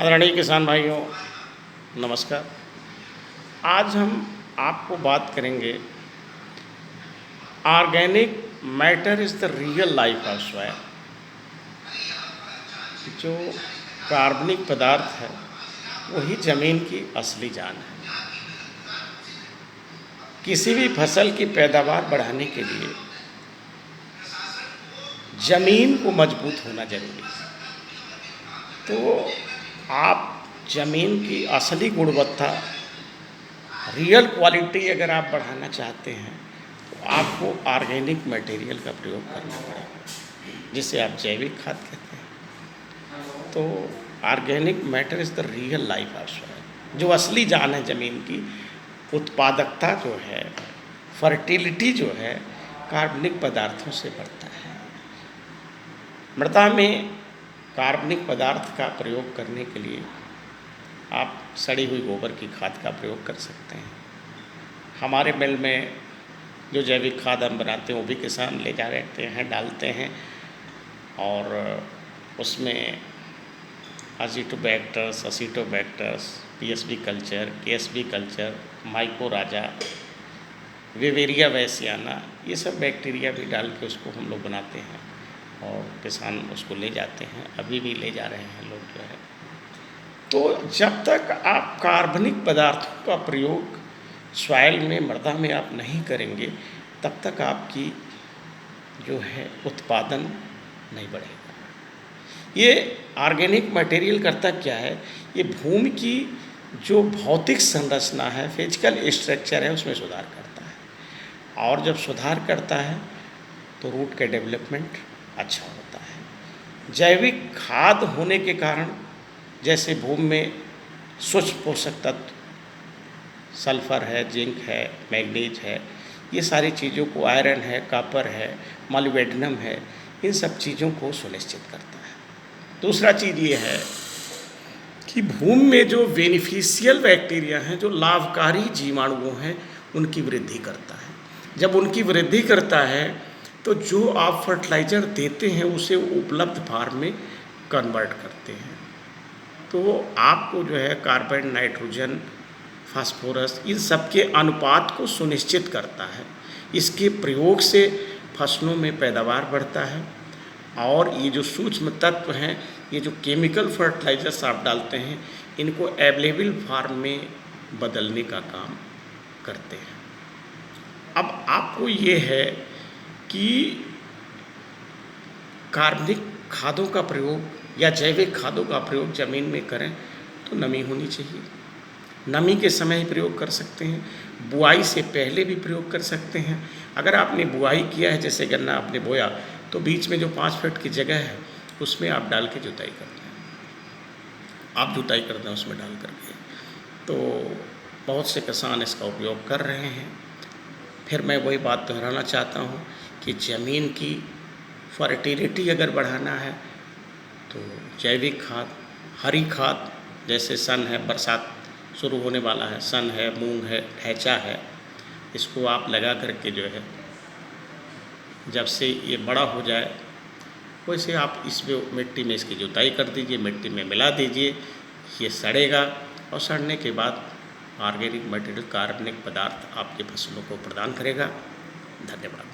आदरणीय किसान भाइयों, नमस्कार। आज हम आपको बात करेंगे organic matter is the real life of soil. जो कार्बनिक पदार्थ है वही ज़मीन की असली जान है। किसी भी फसल की पैदावार बढ़ाने के लिए ज़मीन को मजबूत होना जरूरी है। तो आप ज़मीन की असली गुणवत्ता, रियल क्वालिटी अगर आप बढ़ाना चाहते हैं तो आपको ऑर्गेनिक मटेरियल का प्रयोग करना पड़ेगा, जिसे आप जैविक खाद कहते हैं। तो organic matter is the real life of soil. जो असली जान है ज़मीन की, उत्पादकता जो है, फर्टिलिटी जो है, कार्बनिक पदार्थों से बढ़ता है। मृदा में कार्बनिक पदार्थ का प्रयोग करने के लिए आप सड़ी हुई गोबर की खाद का प्रयोग कर सकते हैं। हमारे मिल में जो जैविक खाद हम बनाते हैं वो भी किसान ले जा रहते हैं, डालते हैं, और उसमें azotobacters, acetobacters, PSB culture, KSB culture, mycorrhiza, Beauveria bassiana, ये सब बैक्टीरिया भी डाल के उसको हम लोग बनाते हैं और किसान उसको ले जाते हैं। अभी भी ले जा रहे हैं लोग जो है। तो जब तक आप कार्बनिक पदार्थों का प्रयोग सॉइल में, मृदा में आप नहीं करेंगे, तब तक आपकी जो है उत्पादन नहीं बढ़ेगा। ये ऑर्गेनिक मटेरियल करता क्या है? ये भूमि की जो भौतिक संरचना है, फिजिकल स्ट्रक्चर है, उसमें सुधार करता है। और जब सुधार करता है तो रूट का डेवलपमेंट अच्छा होता है। जैविक खाद होने के कारण जैसे भूमि में सूक्ष्म पोषक तत्व, सल्फर है, जिंक है, मैग्नीज है, ये सारी चीज़ों को, आयरन है, कॉपर है, मॉलिब्डेनम है, इन सब चीज़ों को सुनिश्चित करता है। दूसरा चीज़ ये है कि भूमि में जो बेनिफिशियल बैक्टीरिया हैं, जो लाभकारी जीवाणु हैं, उनकी वृद्धि करता है। जब उनकी वृद्धि करता है तो जो आप फर्टिलाइज़र देते हैं उसे उपलब्ध फार्म में कन्वर्ट करते हैं। तो आपको जो है कार्बन, नाइट्रोजन, फास्फोरस, इन सब के अनुपात को सुनिश्चित करता है। इसके प्रयोग से फसलों में पैदावार बढ़ता है। और ये जो सूक्ष्म तत्व हैं, ये जो केमिकल फर्टिलाइजर्स आप डालते हैं, इनको अवेलेबल फार्म में बदलने का काम करते हैं। अब आपको ये है कि कार्बनिक खादों का प्रयोग या जैविक खादों का प्रयोग ज़मीन में करें तो नमी होनी चाहिए। नमी के समय ही प्रयोग कर सकते हैं, बुआई से पहले भी प्रयोग कर सकते हैं। अगर आपने बुआई किया है, जैसे गन्ना आपने बोया, तो बीच में जो 5 फीट की जगह है उसमें आप डाल के जुताई करते हैं। आप जुताई करते हैं उसमें डाल करके। तो बहुत से किसान इसका उपयोग कर रहे हैं। फिर मैं वही बात दोहराना चाहता हूँ कि ज़मीन की फर्टिलिटी अगर बढ़ाना है तो जैविक खाद, हरी खाद, जैसे सन है, बरसात शुरू होने वाला है, सन है, मूंग है, ढैंचा है, इसको आप लगा करके जो है, जब से ये बड़ा हो जाए वैसे आप इसमें मिट्टी में इसकी जुताई कर दीजिए, मिट्टी में मिला दीजिए। ये सड़ेगा और सड़ने के बाद ऑर्गेनिक मटेरियल, कार्बनिक पदार्थ आपकी फसलों को प्रदान करेगा। धन्यवाद।